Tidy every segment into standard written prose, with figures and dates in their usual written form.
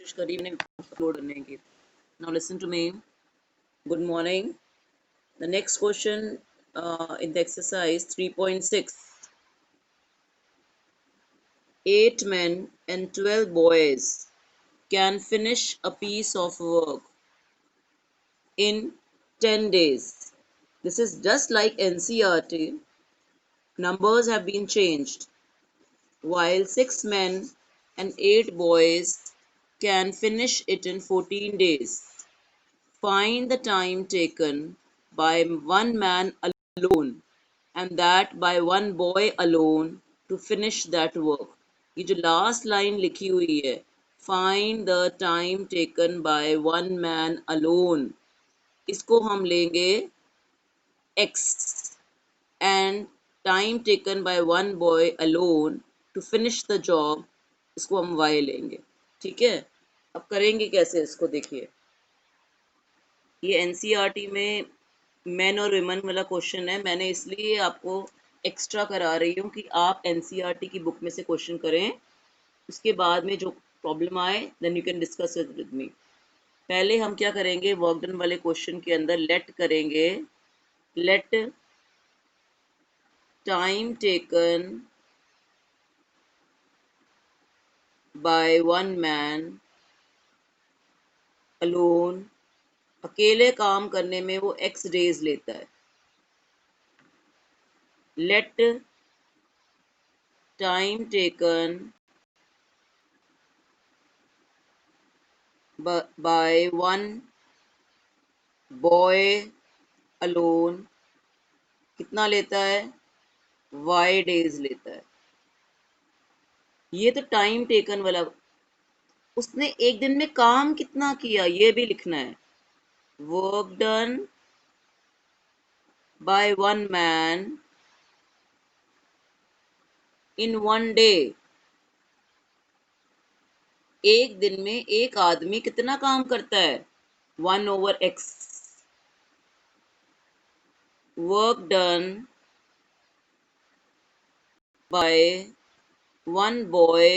कोशिश करी मैंने अपलोड करने की. Now listen to me. Good morning. The next question in the exercise 3.6. 8 men and 12 boys can finish a piece of work in 10 days. This is just like NCERT. Numbers have been changed. While 6 men and 8 boys can finish it in 14 days. Find the time taken by one man alone and that by one boy alone to finish that work. ये जो last line लिखी हुई है, find the time taken by one man alone, इसको हम लेंगे x and time taken by one boy alone to finish the job, इसको हम y लेंगे. ठीक है, अब करेंगे कैसे इसको देखिए. ये एनसीईआरटी में मेन और विमेन वाला क्वेश्चन है. मैंने इसलिए आपको एक्स्ट्रा करा रही हूँ कि आप एनसीईआरटी की बुक में से क्वेश्चन करें. उसके बाद में जो प्रॉब्लम आए then you can discuss it with me. पहले हम क्या करेंगे, वर्क डन वाले क्वेश्चन के अंदर लेट करेंगे. Let time taken by one man alone, अकेले काम करने में वो एक्स डेज लेता है. Let time taken by one boy alone कितना लेता है, y days लेता है. ये तो टाइम टेकन वाला, उसने एक दिन में काम कितना किया ये भी लिखना है. Work done by one man in one day, एक दिन में एक आदमी कितना काम करता है, 1/x. Work done by one boy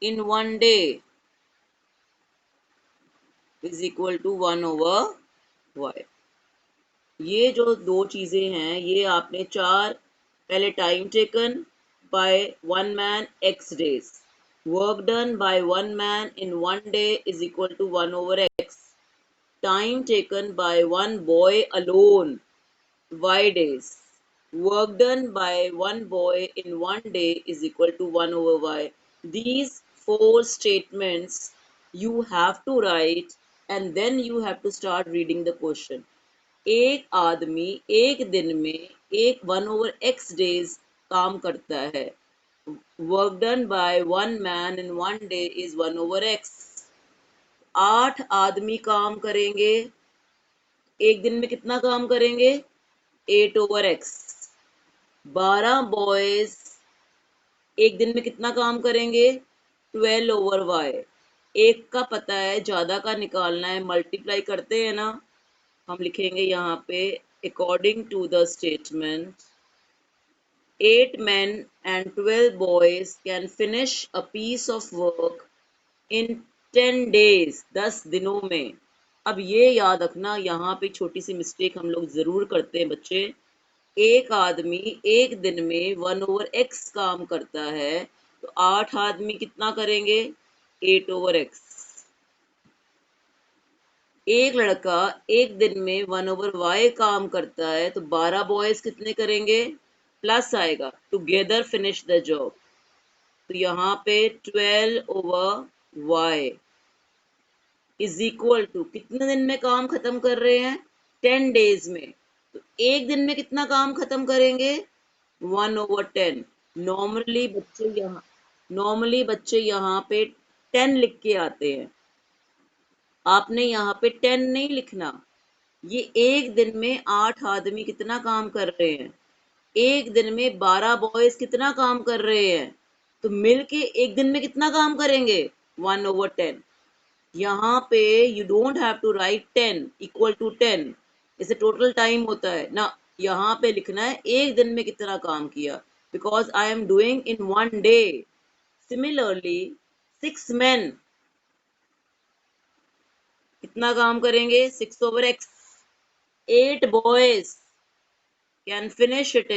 in one day is equal to 1/y. ये जो दो चीजें हैं ये आपने चार, पहले time taken by one man x days, work done by one man in one day is equal to 1/x, time taken by one boy alone y days, work done by one boy in one day is equal to 1/y. These four statements you have to write and then you have to start reading the question. एक आदमी एक दिन में एक 1/x days काम करता है. Work done by one man in one day is 1/x. 8 आदमी काम करेंगे, एक दिन में कितना काम करेंगे, 8/x. 12 बॉयज एक दिन में कितना काम करेंगे, 12/y. एक का पता है, ज्यादा का निकालना है, मल्टीप्लाई करते हैं ना. हम लिखेंगे यहाँ पे according to the statement 8 men and 12 boys can finish a piece of work in 10 days, 10 दिनों में. अब ये याद रखना, यहाँ पे छोटी सी मिस्टेक हम लोग जरूर करते हैं बच्चे. एक आदमी एक दिन में 1/x काम करता है, तो 8 आदमी कितना करेंगे, 8/x. एक लड़का एक दिन में 1/y काम करता है, तो 12 बॉयज कितने करेंगे, प्लस आएगा, टुगेदर फिनिश द जॉब. तो यहाँ पे 12/y इज इक्वल टू कितने दिन में काम खत्म कर रहे हैं, 10 डेज में. तो एक दिन में कितना काम खत्म करेंगे, 1/10. नॉर्मली बच्चे यहाँ पे 10 लिख के आते हैं. आपने यहाँ पे 10 नहीं लिखना. ये एक दिन में 8 आदमी कितना काम कर रहे हैं, एक दिन में 12 बॉयज कितना काम कर रहे हैं, तो मिलके एक दिन में कितना काम करेंगे, 1/10. यहाँ पे you don't have to write 10 equal to 10, इसे टोटल टाइम होता है ना. यहाँ पे लिखना है एक दिन में कितना काम किया, because I am doing in one day. Similarly 6 men कितना काम करेंगे 6/x. 8 boys can finish it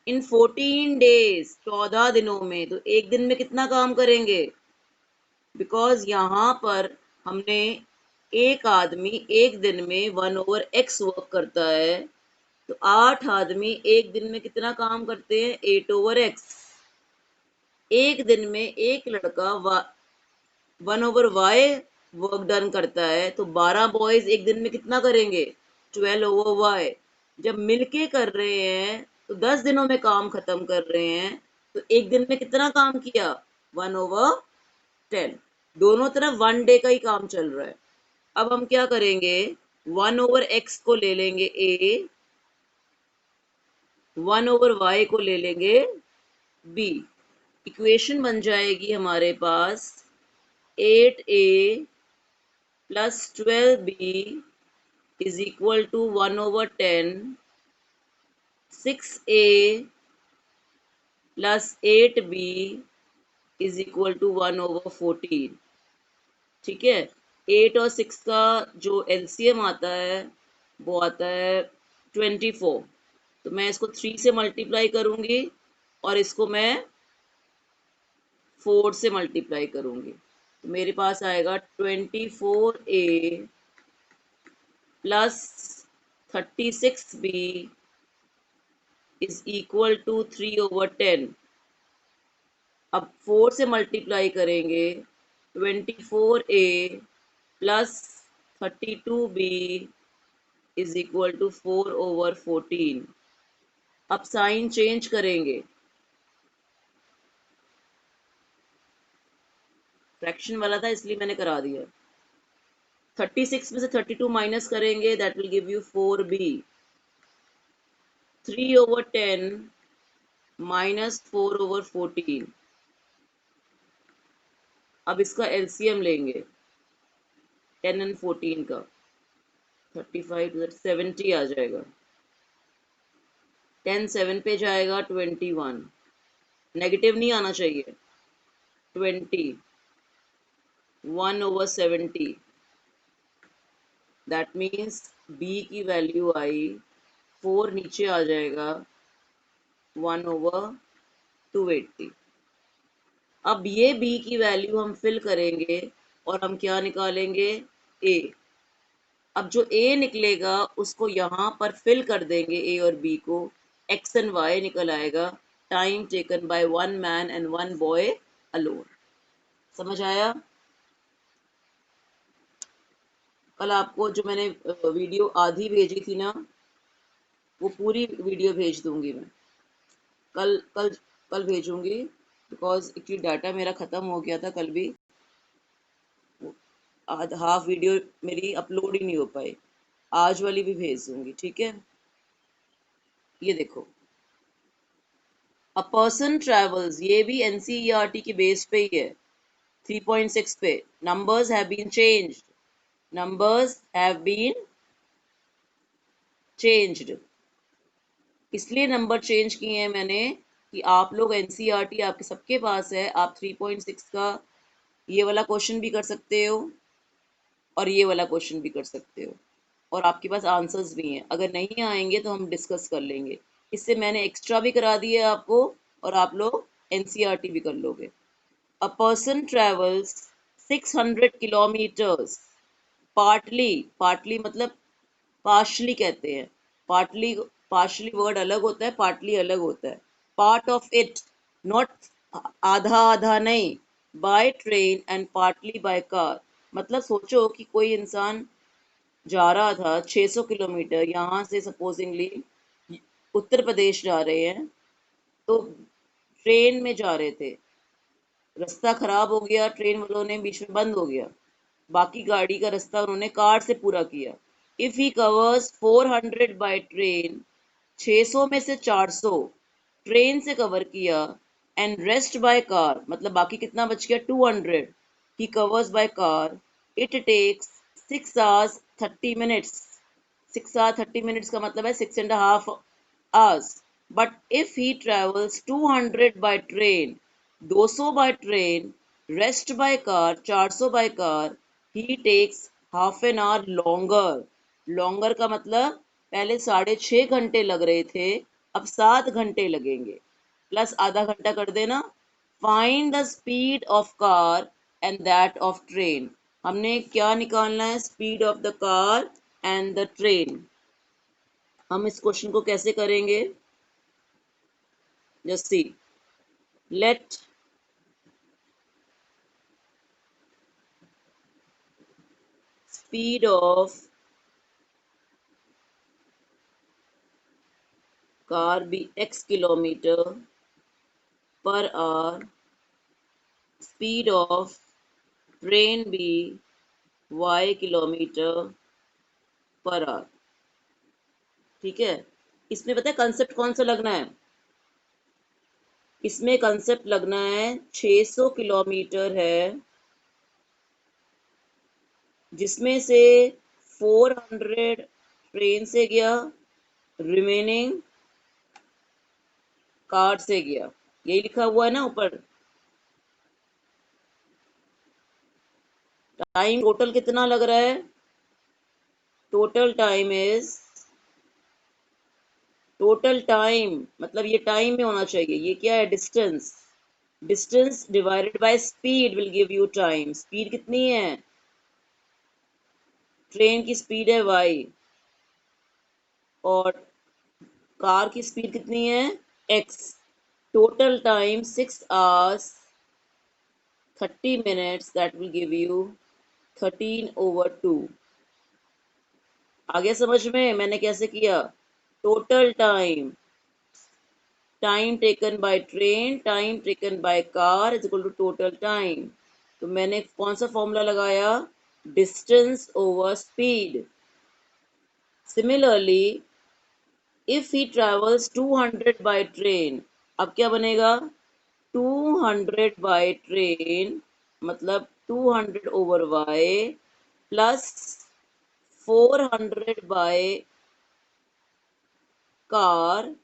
in 14 days. 14 दिनों में. तो एक दिन में कितना काम करेंगे? बिकॉज यहाँ पर हमने एक आदमी एक दिन में 1/x वर्क करता है, तो 8 आदमी एक दिन में कितना काम करते हैं? 8/x. एक दिन में एक लड़का 1/y वर्क डन करता है, तो 12 बॉयज एक दिन में कितना करेंगे? 12/y. जब मिलके कर रहे हैं तो 10 दिनों में काम खत्म कर रहे हैं, तो एक दिन में कितना काम किया? 1/10. दोनों तरफ 1 डे का ही काम चल रहा है. अब हम क्या करेंगे? 1/x को ले लेंगे a, 1/y को ले लेंगे b. इक्वेशन बन जाएगी हमारे पास 8a plus 12b is equal to 1/10. 6a plus 8b is equal to 1/14. ठीक है. 8 और 6 का जो एलसीएम आता है वो आता है 24. तो मैं इसको 3 से मल्टीप्लाई करूंगी और इसको मैं 4 से मल्टीप्लाई करूंगी. तो मेरे पास आएगा 24a plus 36b is equal to 3/10. अब 4 से मल्टीप्लाई करेंगे. 24a plus 32b is equal to 4/14. अब साइन चेंज करेंगे. फ्रैक्शन वाला था इसलिए मैंने करा दिया. 36 में से 32 माइनस करेंगे, that will give you 4b. 3/10 minus 4/14. अब इसका एलसीएम लेंगे 10 और 14 का. 35 70 आ जाएगा. 10 7 पे जाएगा 21. नेगेटिव नहीं आना चाहिए. 20 1/70. दैट मीन्स b की वैल्यू आई 4 नीचे आ जाएगा 1/280. अब ये b की वैल्यू हम फिल करेंगे और हम क्या निकालेंगे? a. अब जो a निकलेगा उसको यहाँ पर फिल कर देंगे a और b को. x एंड y निकल आएगा. Time taken bye 1 man and 1 boy alone. समझ आया? कल आपको जो मैंने वीडियो आधी भेजी थी ना, वो पूरी वीडियो भेज दूंगी मैं. कल कल कल भेजूंगी बिकॉज एक्चुअली डाटा मेरा ख़त्म हो गया था कल भी. हाफ वीडियो मेरी अपलोड ही नहीं हो पाई. आज वाली भी भेज दूंगी. ठीक है. ये देखो, अ पर्सन ट्रेवल्स, ये भी एनसीईआरटी की बेस पे ही है. 3.6 पे numbers have been changed. Numbers have been changed. इसलिए नंबर चेंज किए हैं मैंने कि आप लोग एनसीईआरटी आपके सबके पास है. आप 3.6 का ये वाला क्वेश्चन भी कर सकते हो और ये वाला क्वेश्चन भी कर सकते हो, और आपके पास आंसर्स भी हैं. अगर नहीं आएंगे तो हम डिस्कस कर लेंगे. इससे मैंने एक्स्ट्रा भी करा दिए आपको और आप लोग एनसीईआरटी भी कर लोगे. A person travels 600 kilometres. Partly, partly मतलब पार्शली कहते हैं. पार्टली, पार्शली वर्ड अलग होता है, पार्टली अलग होता है. पार्ट ऑफ इट, नॉट आधा आधा नहीं. By train and partly by car. मतलब सोचो कि कोई इंसान जा रहा था 600 किलोमीटर, यहाँ से सपोजिंगली उत्तर प्रदेश जा रहे हैं, तो ट्रेन में जा रहे थे. रास्ता खराब हो गया, ट्रेन वालों ने बीच में बंद हो गया, बाकी गाड़ी का रास्ता उन्होंने कार से पूरा किया. If he covers 400 by train, 600 में से 400 ट्रेन से कवर किया, एंड रेस्ट बाय कार, मतलब बाकी कितना बच गया? 200 he covers by car. It takes 6 hours 30 minutes. 6 hours 30 minutes का मतलब है 6.5 hours. But if he travels 200 by train, 200 by train, rest by car, 400 by car, he takes half an hour longer. Longer का मतलब पहले 6.5 घंटे लग रहे थे, अब 7 घंटे लगेंगे, प्लस आधा घंटा कर देना। Find the speed of car and that of train. हमने क्या निकालना है? Speed of the car and the train. हम इस क्वेश्चन को कैसे करेंगे? Just see, let speed of car be x kilometer per hour, speed of train be y kilometer per hour। ठीक है, इसमें पता है कंसेप्ट कौन सा लगना है? इसमें कंसेप्ट लगना है 600 किलोमीटर है, जिसमें से 400 ट्रेन से गया, रिमेनिंग कार से गया। यही लिखा हुआ है ना ऊपर। टाइम टोटल कितना लग रहा है? Total time is, total time मतलब ये टाइम में होना चाहिए। ये क्या है? Distance. Distance divided by speed will give you time. Speed कितनी है? ट्रेन की स्पीड है y, और कार की स्पीड कितनी है? x। Total time 6 hours 30 minutes, that will give you 13/2। आ गया समझ में मैंने कैसे किया? Total time, time taken by train, time taken by car is equal to total time. तो मैंने कौन सा फॉर्मूला लगाया? Distance over speed. Similarly if he travels 200 by train, अब क्या बनेगा? 200 बाय ट्रेन मतलब 200 over y plus 400 by car.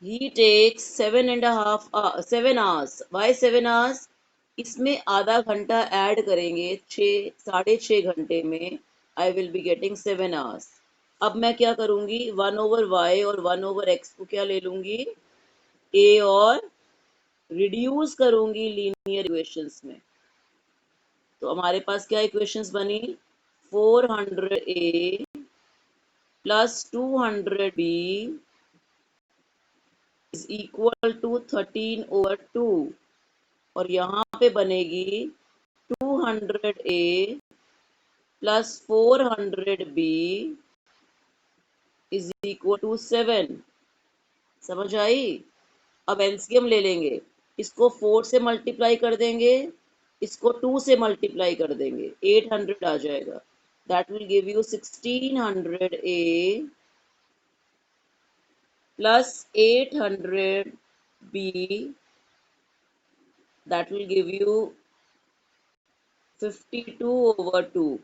He takes 7 hours। Why 7 hours? इसमें आधा घंटा ऐड करेंगे, 6 साढ़े 6 घंटे में आई विल बी गेटिंग 7 hours। अब मैं क्या करूंगी? 1/y और 1/x को क्या ले लूंगी? a और रिड्यूस करूंगी लीनियर इक्वेशंस में। तो हमारे पास क्या इक्वेशंस बनी? 400a plus 200b is equal to 13/2, और यहाँ पे बनेगी 200a plus 400b is equal to 7। समझ आई? अब एलसीएम ले लेंगे, इसको 4 से मल्टीप्लाई कर देंगे, इसको 2 से मल्टीप्लाई कर देंगे, 800 आ जाएगा। That will give you 1600a plus 800b, that will give you 52/2।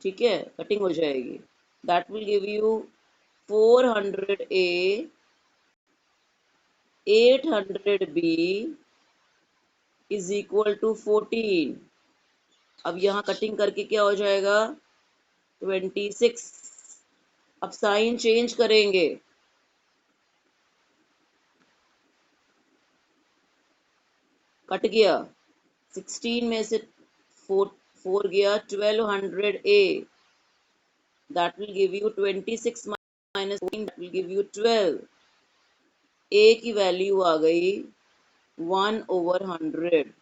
ठीक है, कटिंग हो जाएगी। That will give you 400a 800b is equal to 14। अब यहाँ कटिंग करके क्या हो जाएगा? 26। अब साइन चेंज करेंगे, कट गया। 16 में से 4 गया, 1200a, that will give you 26 minus 14, that will give you 12। a की वैल्यू आ गई 1/100।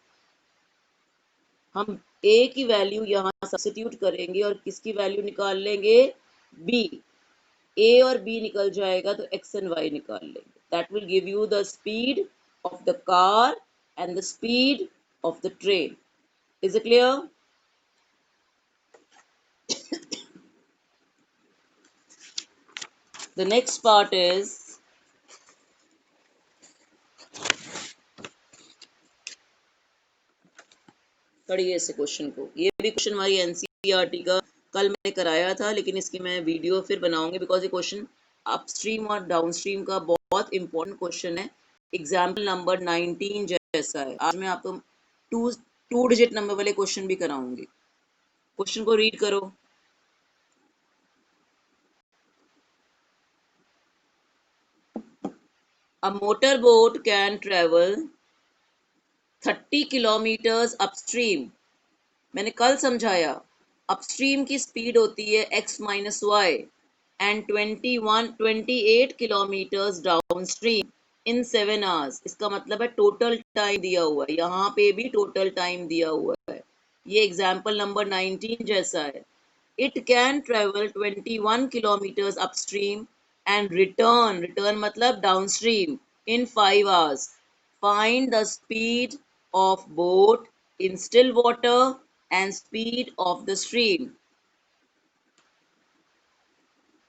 हम a की वैल्यू यहाँ सब्स्टिट्यूट करेंगे और किसकी वैल्यू निकाल लेंगे? b। a और b निकल जाएगा तो x and y निकाल लेंगे। that will give you the speed of the car and the speed of the train। is it clear? The next part is पढ़िए इस क्वेश्चन को। ये भी क्वेश्चन हमारी एनसीईआरटी का कल मैंने कराया था, लेकिन इसकी मैं वीडियो फिर बनाऊंगी, बिकॉज ये क्वेश्चन अपस्ट्रीम और डाउनस्ट्रीम का बहुत इंपॉर्टेंट क्वेश्चन है। एग्जाम्पल नंबर 19 जैसा है। आज मैं आपको टू डिजिट नंबर वाले क्वेश्चन भी कराऊंगी। क्वेश्चन को रीड करो। A motorboat can travel 30 kilometers upstream। मैंने कल समझाया अपस्ट्रीम की स्पीड होती है x minus y and 28 kilometres down stream in 7 hours। इसका मतलब है टोटल टाइम दिया हुआ है, यहाँ पे भी टोटल टाइम दिया हुआ है। ये एग्जाम्पल नंबर 19 जैसा है। It can travel 21 kilometres upstream and return मतलब downstream in 5 hours। Find the speed of boat in still water and speed of the stream।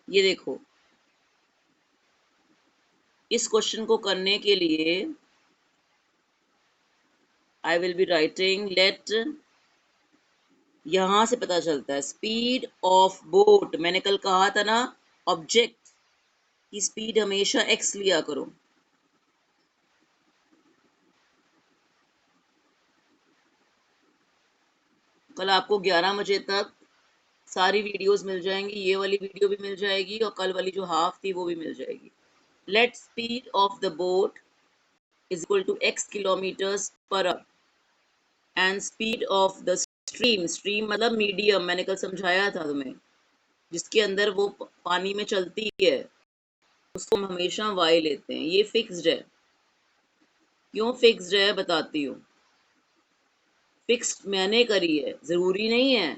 ये देखो, इस क्वेश्चन को करने के लिए I will be writing let. यहां से पता चलता है स्पीड ऑफ बोट। मैंने कल कहा था ना, ऑब्जेक्ट की स्पीड हमेशा एक्स लिया करो। कल आपको 11 बजे तक सारी वीडियोस मिल जाएंगी, ये वाली वीडियो भी मिल जाएगी और कल वाली जो हाफ थी वो भी मिल जाएगी। Let speed of the boat is equal to x kilometres per hour and speed of the stream मतलब मीडियम, मैंने कल समझाया था तुम्हें, जिसके अंदर वो पानी में चलती है, उसको हम हमेशा y लेते हैं। ये फिक्स्ड है। क्यों फिक्स्ड है बताती हूँ। फिक्स्ड मैंने करी है, जरूरी नहीं है।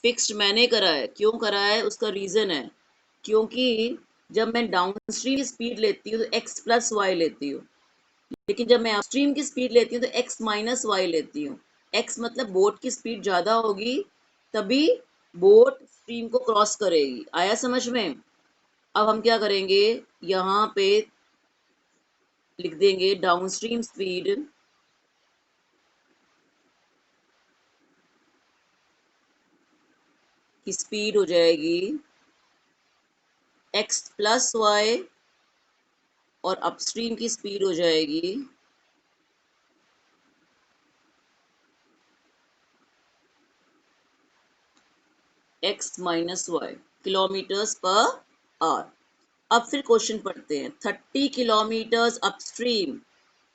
फिक्स्ड मैंने करा है। क्यों करा है उसका रीजन है, क्योंकि जब मैं डाउन स्ट्रीम की स्पीड लेती हूँ तो x प्लस वाई लेती हूँ, लेकिन जब मैं अपस्ट्रीम की स्पीड लेती हूँ तो x माइनस वाई लेती हूँ। x मतलब बोट की स्पीड ज़्यादा होगी तभी बोट स्ट्रीम को क्रॉस करेगी। आया समझ में। अब हम क्या करेंगे, यहाँ पे लिख देंगे डाउनस्ट्रीम स्पीड की स्पीड हो जाएगी x प्लस वाई और अपस्ट्रीम की स्पीड हो जाएगी x minus y kilometres per hour. अब फिर क्वेश्चन पढ़ते हैं। 30 किलोमीटर्स अपस्ट्रीम,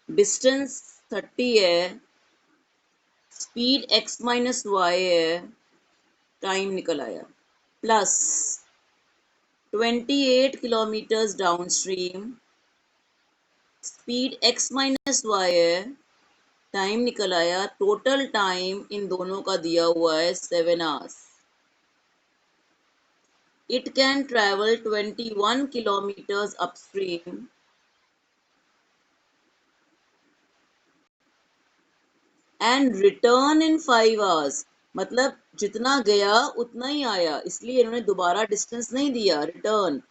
डिस्टेंस 30 है, स्पीड x माइनस वाई है, टाइम निकल आया, plus 28 kilometres downstream, speed x minus y है, टाइम निकल आया। टोटल टाइम इन दोनों का दिया हुआ है 7 hours। It can travel 21 kilometres upstream and return in 5 hours। मतलब जितना गया उतना ही आया, इसलिए इन्होंने दोबारा डिस्टेंस नहीं दिया। रिटर्न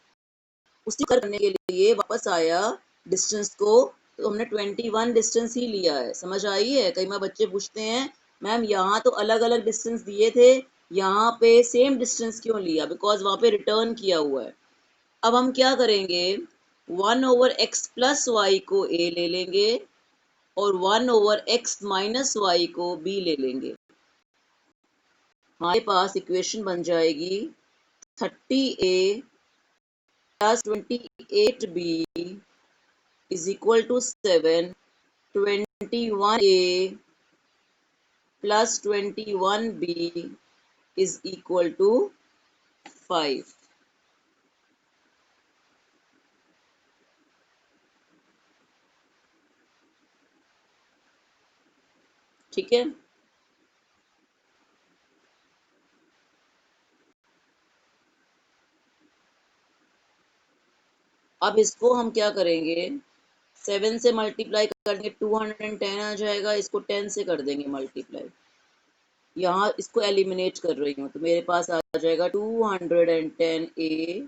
उसी करने के लिए वापस आया डिस्टेंस को, तो हमने 21 डिस्टेंस ही लिया है। समझ आई है। कई बार बच्चे पूछते हैं मैम यहाँ तो अलग अलग डिस्टेंस दिए थे, यहाँ पे सेम डिस्टेंस क्यों लिया, बिकॉज वहां पे रिटर्न किया हुआ है। अब हम क्या करेंगे, 1/x प्लस वाई को a ले लेंगे और 1/x माइनस वाई को b ले लेंगे। हमारे पास इक्वेशन बन जाएगी 30a plus 28b is equal to 7, 21a plus 21b is equal to 5। ठीक है। अब इसको हम क्या करेंगे, 7 से मल्टीप्लाई कर देंगे 210 आ जाएगा, इसको 10 से कर देंगे मल्टीप्लाई। यहाँ इसको एलिमिनेट कर रही हूँ तो मेरे पास आ जाएगा 210a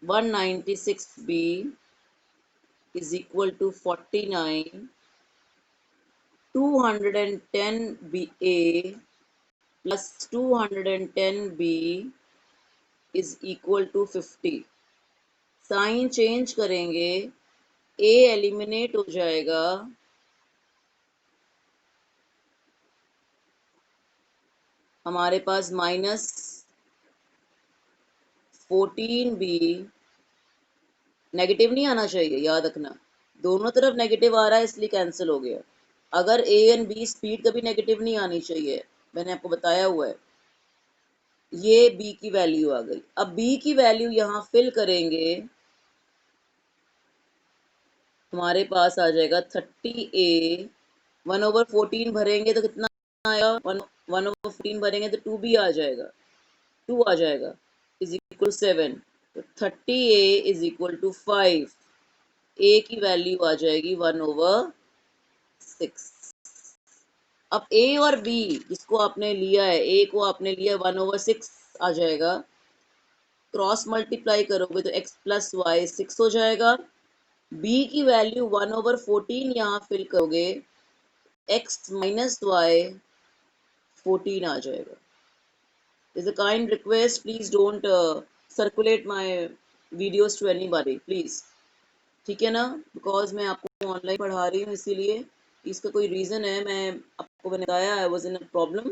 196b is equal to 49। 210ba plus 210b is equal to 50। Sign change करेंगे, ए एलिमिनेट हो जाएगा, हमारे पास -14b, नेगेटिव नहीं आना चाहिए, याद रखना दोनों तरफ नेगेटिव आ रहा है इसलिए कैंसिल हो गया। अगर ए एंड बी स्पीड कभी नेगेटिव नहीं आनी चाहिए, मैंने आपको बताया हुआ है। ये b की वैल्यू आ गई। अब b की वैल्यू यहाँ फिल करेंगे, हमारे पास आ जाएगा 30a, 1/14 भरेंगे तो कितना आएगा, 1/14 भरेंगे तो 2b आ जाएगा, 2 आ जाएगा, इज इक्वल 7। तो 30a is equal to 5, a की वैल्यू आ जाएगी 1/6। अब a और b जिसको आपने लिया है, a को आपने लिया 1/6 आ जाएगा, क्रॉस मल्टीप्लाई करोगे तो x प्लस वाई 6 हो जाएगा। b की वैल्यू 1/14 यहाँ फिल करोगे, x माइनस वाई 14 आ जाएगा। Is a kind request, please don't circulate my videos to anybody please, ठीक है ना, बिकॉज मैं आपको ऑनलाइन पढ़ा रही हूँ, इसीलिए इसका कोई रीज़न है, मैंने बताया I was in a problem,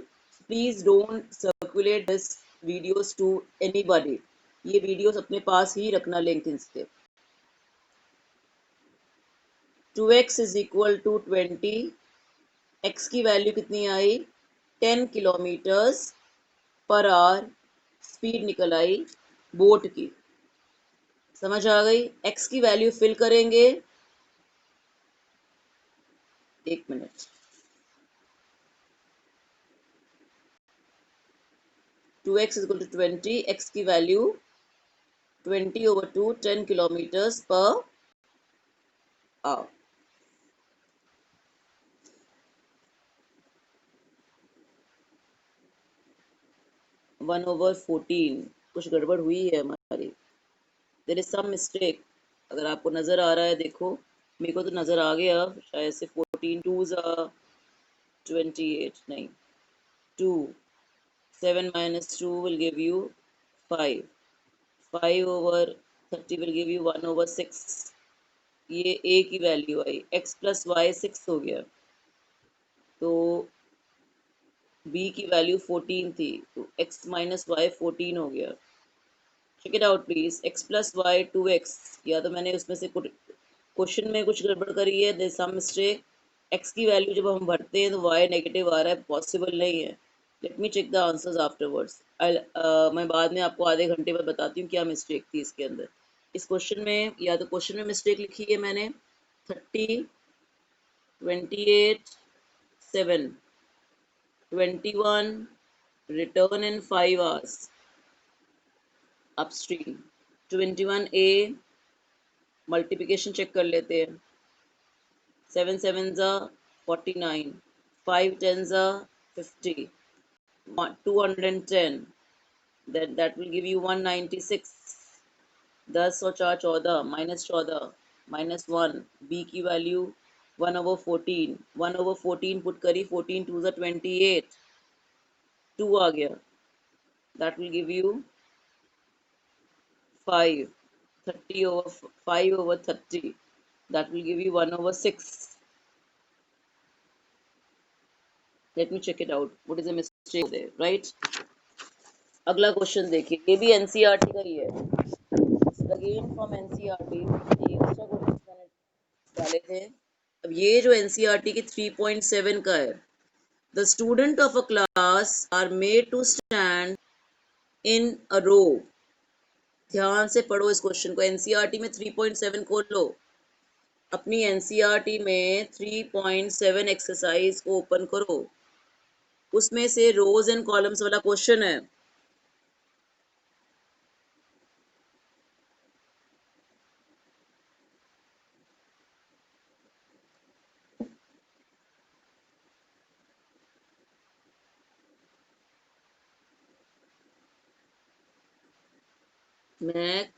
please don't circulate this videos to anybody, ये वीडियोस अपने पास ही रखना लिंक से। 2x is equal to 20, x की वैल्यू कितनी आई, 10 किलोमीटर्स पर आवर स्पीड निकल आई बोट की, समझ आ गई। x की वैल्यू फिल करेंगे, एक minute, 2x is equal to 20, x की वैल्यू 20/2, 10 किलोमीटर्स पर आवर। 1/14, कुछ गड़बड़ हुई है हमारी, देयर इज सम मिस्टेक, अगर आपको नज़र आ रहा है देखो, मेरे को तो नज़र आ गया शायद से, 14 2s are 28, नहीं 2, 7 minus 2 will give you 5, 5/30 will give you 1/6, ये a की वैल्यू आई, x प्लस वाई 6 हो गया, तो b की वैल्यू 14 थी, तो x माइनस वाई 14 हो गया। Check it out please, x plus y 2x, या तो मैंने उसमें से क्वेश्चन में कुछ गड़बड़ करी है, देयर सम मिस्टेक। x की वैल्यू जब हम भरते हैं तो y नेगेटिव आ रहा है, पॉसिबल नहीं है। Let me check the answers afterwards, मैं बाद में आपको आधे घंटे में बताती हूँ क्या मिस्टेक थी इसके अंदर। इस क्वेश्चन में या तो क्वेश्चन में मिस्टेक लिखी है मैंने, 30, 28, 7, 21, return in 5 hours upstream, 21a, multiplication check कर लेते हैं, 7 7s are 49, 5 10s are 50, 210, that will give you 196, 10 और 4 14, -14, -1, b की वैल्यू 1/14, 1/14 पुट करी, 14 2s are 28, 2 आ गया, that will give you 5, 5/30, that will give you 1/6. Let me check it out, what is the mistake there, right? अगला question देखिए, ये भी NCERT का ही है, अगेन फ्रॉम एनसीईआरटी, ये एक्स्ट्रा क्वेश्चन मैंने डाले थे। अब ये जो एनसीईआरटी की 3.7 का है, the student of a class are made to stand in a row, ध्यान से पढ़ो इस क्वेश्चन को, एनसीईआरटी में 3.7 खोल लो, अपनी एनसीईआरटी में 3.7 एक्सरसाइज को ओपन करो, उसमें से रोज एंड कॉलम्स वाला क्वेश्चन है। मैं